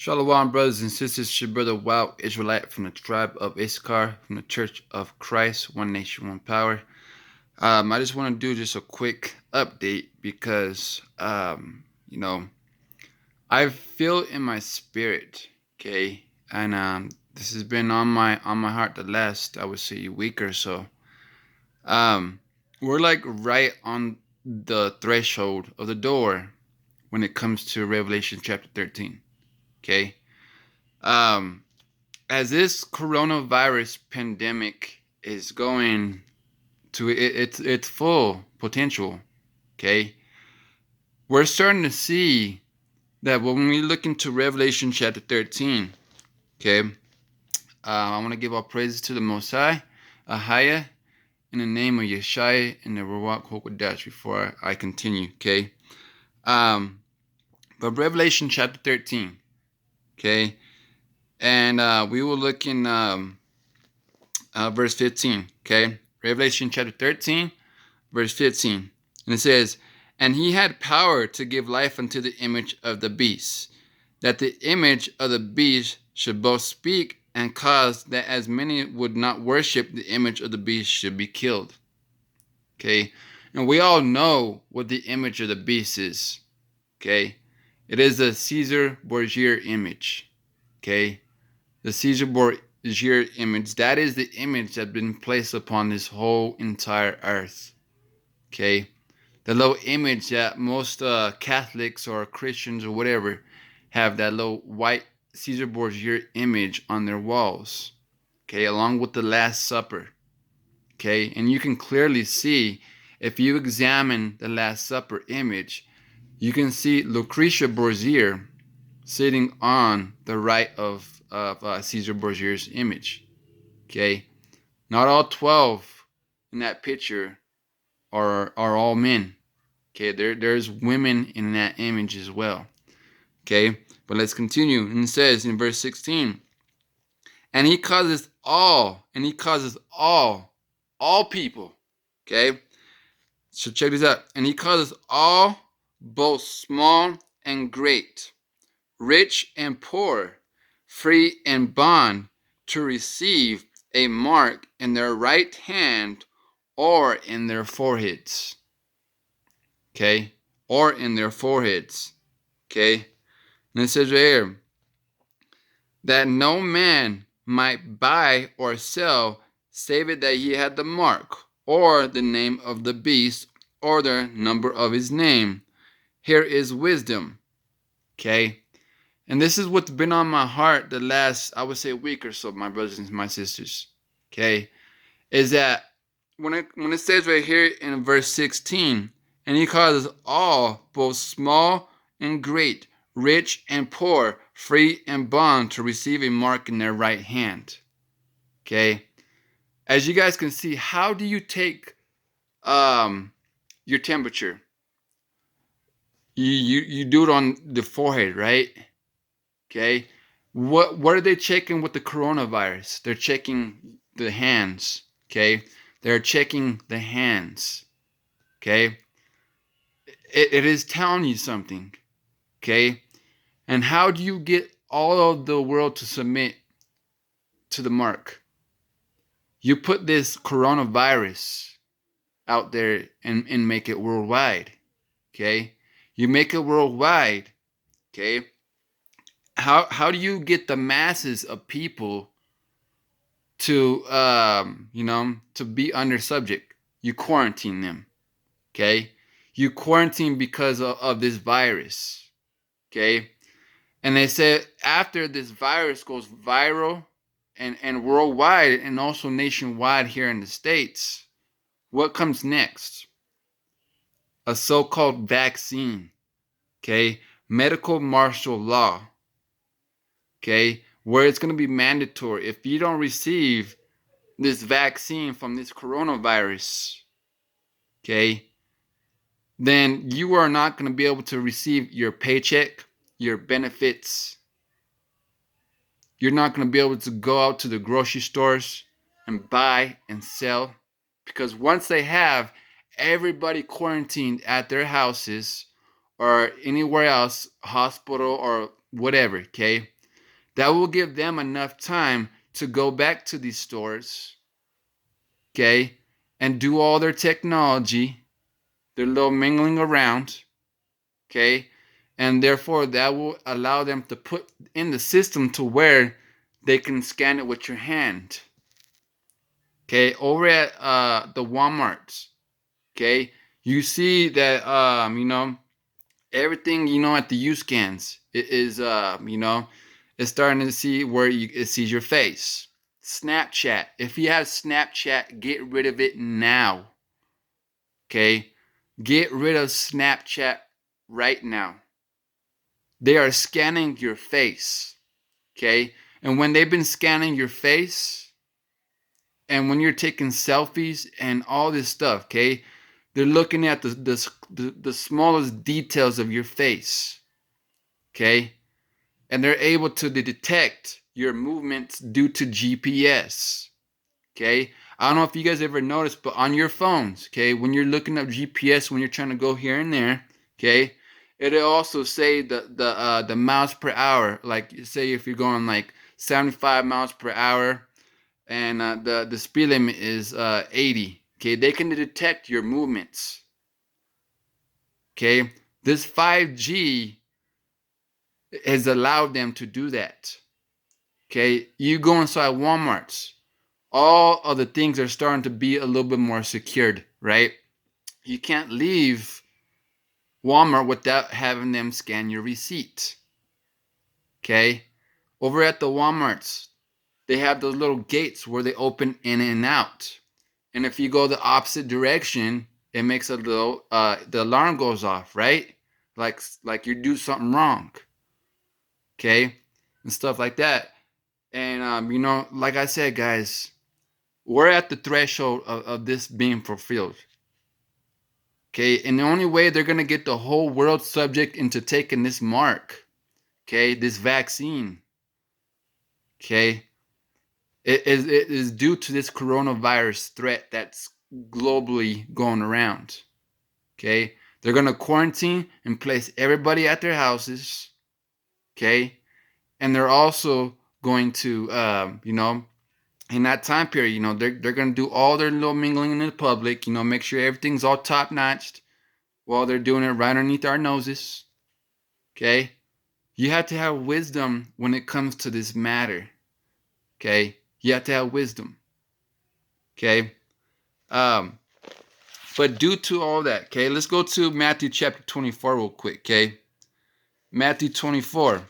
Shalom, brothers and sisters. It's your brother Wow Israelite from the tribe of Issachar, from the Church of Christ, One Nation, One Power. I just want to do just a quick update because, I feel in my spirit, okay, and this has been on my heart the last, I would say, week or so. Um, we're like right on the threshold of the door when it comes to Revelation chapter 13, okay. Um, as this coronavirus pandemic is going to its full potential, okay, we're starting to see that when we look into Revelation chapter 13, okay, I want to give all praises to the Most High, Ahaya, in the name of Yeshua and the Ruach HaKodesh before I continue, okay. Um, but Revelation chapter 13, okay, and we will look in verse 15, okay, Revelation chapter 13, verse 15. And it says, "And he had power to give life unto the image of the beast, that the image of the beast should both speak and cause that as many would not worship the image of the beast should be killed." Okay. And we all know what the image of the beast is. Okay. It is the Caesar Borgia image. Okay. The Caesar Borgia image, that is the image that's been placed upon this whole entire earth. Okay. The little image that most Catholics or Christians or whatever have, that little white Caesar Borgia image on their walls, okay, along with the Last Supper, okay, and you can clearly see, if you examine the Last Supper image, you can see Lucretia Borgia sitting on the right of Caesar Borgia's image, okay. Not all 12 in that picture are all men. Okay, there's women in that image as well. Okay, but let's continue. And it says in verse 16, and he causes all people. Okay, so check this out. And he causes all, both small and great, rich and poor, free and bond, to receive a mark in their right hand or in their foreheads. Okay, or in their foreheads. Okay, and it says right here, that no man might buy or sell, save it that he had the mark, or the name of the beast, or the number of his name. Here is wisdom. Okay, and this is what's been on my heart the last, I would say, week or so, my brothers and my sisters. Okay, is that when it says right here in verse 16, and he causes all, both small and great, rich and poor, free and bond, to receive a mark in their right hand. Okay, as you guys can see, how do you take your temperature? You do it on the forehead, right? Okay, what are they checking with the coronavirus? They're checking the hands. Okay, they're checking the hands. Okay, it is telling you something. Okay, and how do you get all of the world to submit to the mark? You put this coronavirus out there and make it worldwide. Okay, you make it worldwide. Okay, how do you get the masses of people to to be under subject? You quarantine them. Okay, you quarantine because of this virus. Okay, and they said after this virus goes viral and worldwide and also nationwide here in the States, what comes next? A so-called vaccine. Okay, medical martial law. Okay, where it's going to be mandatory if you don't receive this vaccine from this coronavirus, okay, then you are not going to be able to receive your paycheck, your benefits. You're not going to be able to go out to the grocery stores and buy and sell, because once they have everybody quarantined at their houses or anywhere else, hospital or whatever, okay? That will give them enough time to go back to these stores, okay, and do all their technology, their little mingling around, okay, and therefore that will allow them to put in the system to where they can scan it with your hand, okay. Over at the Walmarts, okay, you see that everything at the U scans it is it's starting to see where it sees your face. Snapchat, if you have Snapchat, get rid of it now, okay. Get rid of Snapchat right now. They are scanning your face, okay. And when they've been scanning your face, and when you're taking selfies and all this stuff, okay, they're looking at the smallest details of your face, okay, and they're able to detect your movements due to GPS, okay. I don't know if you guys ever noticed, but on your phones, okay, when you're looking up GPS, when you're trying to go here and there, okay, it'll also say the miles per hour. Like say if you're going like 75 miles per hour, and the speed limit is 80. Okay, they can detect your movements. Okay, this 5G has allowed them to do that. Okay, you go inside Walmart's, all of the things are starting to be a little bit more secured, right? You can't leave Walmart without having them scan your receipt. Okay, over at the Walmart's, they have those little gates where they open in and out. And if you go the opposite direction, it makes a little the alarm goes off, right? Like you do something wrong, okay, and stuff like that. And like I said, guys, we're at the threshold of this being fulfilled, okay. And the only way they're gonna get the whole world subject into taking this mark, okay, this vaccine, okay, it is due to this coronavirus threat that's globally going around. Okay, they're gonna quarantine and place everybody at their houses. Okay, and they're also going to, in that time period, they're gonna do all their little mingling in the public. Make sure everything's all top notched while they're doing it right underneath our noses. Okay, you have to have wisdom when it comes to this matter. Okay, you have to have wisdom. Okay, um, but due to all that, okay, let's go to Matthew chapter 24 real quick. Okay, Matthew 24.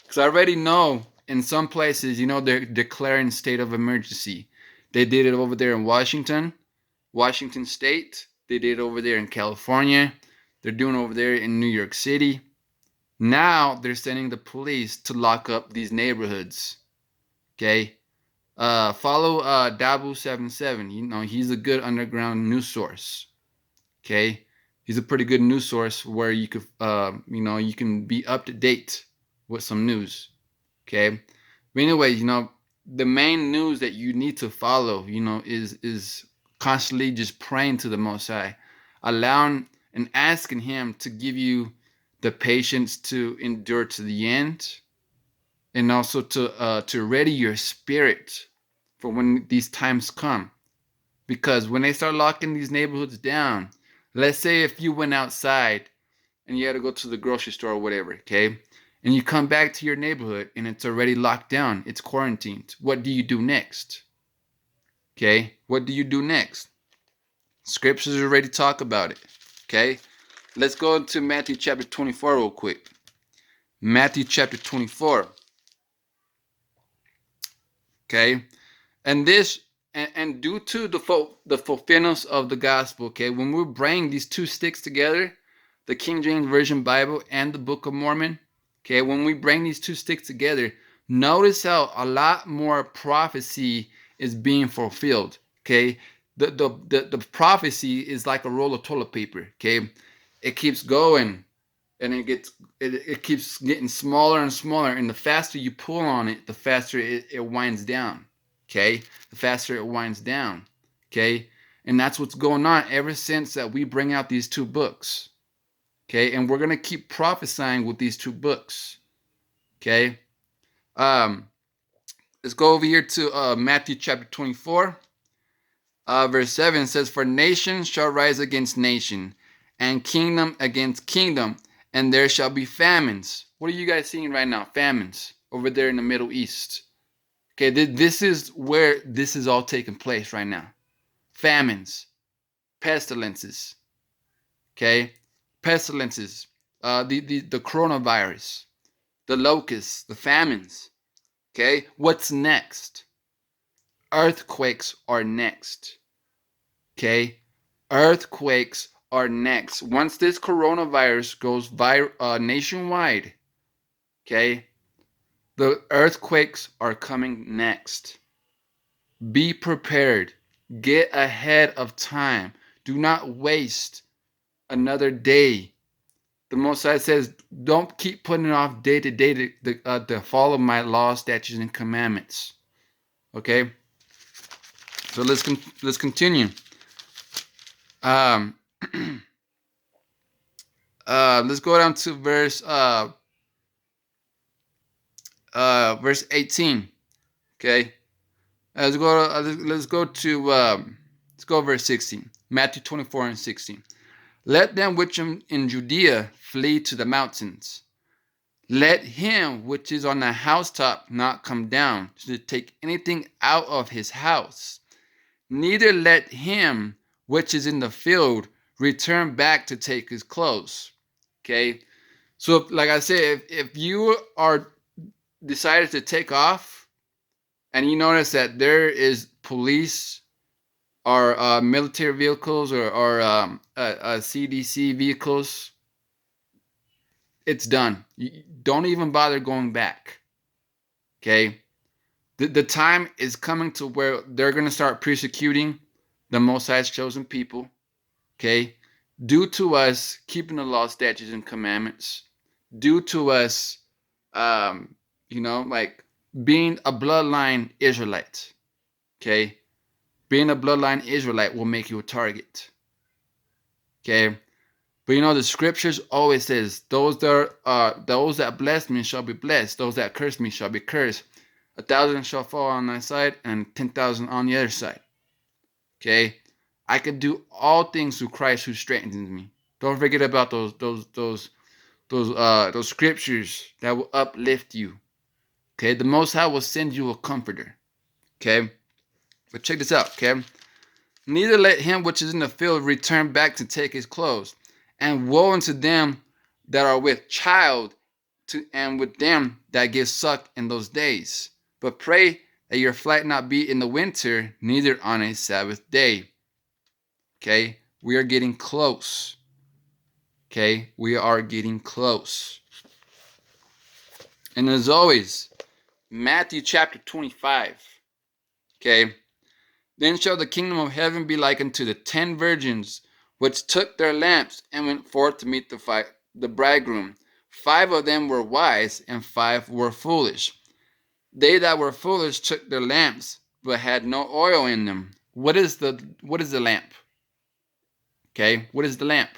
Because I already know in some places, they're declaring state of emergency. They did it over there in Washington State. They did it over there in California. They're doing it over there in New York City. Now they're sending the police to lock up these neighborhoods. Okay. Follow Dabu77. He's a good underground news source. Okay. He's a pretty good news source where you could, you can be up to date with some news. Okay. But anyway, the main news that you need to follow, is constantly just praying to the Most High, allowing and asking Him to give you the patience to endure to the end, and also to ready your spirit for when these times come. Because when they start locking these neighborhoods down, let's say if you went outside and you had to go to the grocery store or whatever, okay, and you come back to your neighborhood and it's already locked down, it's quarantined, what do you do next? Okay, what do you do next? Scriptures already talk about it. Okay, let's go to Matthew chapter 24 real quick. Matthew chapter 24. Okay, and this and due to the fulfillment of the gospel, okay, when we bring these two sticks together, the King James Version Bible and the Book of Mormon, okay, when we bring these two sticks together, notice how a lot more prophecy is being fulfilled. Okay, the prophecy is like a roll of toilet paper. Okay, it keeps going, and it keeps getting smaller and smaller, and the faster you pull on it, the faster it winds down. Okay, the faster it winds down. Okay, and that's what's going on ever since that we bring out these two books. Okay, and we're gonna keep prophesying with these two books. Okay, um, let's go over here to Matthew chapter 24, verse 7 says, "For nation shall rise against nation, and kingdom against kingdom, and there shall be famines." What are you guys seeing right now? Famines over there in the Middle East. Okay, this is where this is all taking place right now. Famines, pestilences. Okay, pestilences, the coronavirus, the locusts, the famines. Okay, what's next? Earthquakes are next. Okay, earthquakes are next. Once this coronavirus goes nationwide, okay, the earthquakes are coming next. Be prepared. Get ahead of time. Do not waste another day. The Most High says, don't keep putting it off day to day to follow my laws, statutes, and commandments. Okay, so let's continue. Um, let's go down to verse 18. Okay, let's go verse 16. Matthew 24 and 16. Let them which are in Judea flee to the mountains. Let him which is on the housetop not come down to take anything out of his house. Neither let him which is in the field return back to take his clothes. Okay, so like I said, if you are decided to take off and you notice that there is police or military vehicles or CDC vehicles, it's done. You don't even bother going back. Okay, the time is coming to where they're going to start persecuting the Most High's chosen people. Okay, due to us keeping the law, statutes, and commandments, due to us, um, like being a bloodline Israelite. Okay, being a bloodline Israelite will make you a target. Okay, but the scriptures always says those that bless me shall be blessed, those that curse me shall be cursed. 1,000 shall fall on thy side and 10,000 on the other side. Okay, I can do all things through Christ who strengthens me. Don't forget about those scriptures that will uplift you. Okay, the Most High will send you a comforter. Okay, but check this out. Okay, neither let him which is in the field return back to take his clothes. And woe unto them that are with child, and with them that give suck in those days. But pray that your flight not be in the winter, neither on a Sabbath day. Okay, we are getting close. Okay, we are getting close. And as always, Matthew chapter 25. Okay, then shall the kingdom of heaven be like unto the 10 virgins which took their lamps and went forth to meet the bridegroom. 5 of them were wise, and 5 were foolish. They that were foolish took their lamps, but had no oil in them. What is the lamp? Okay, what is the lamp?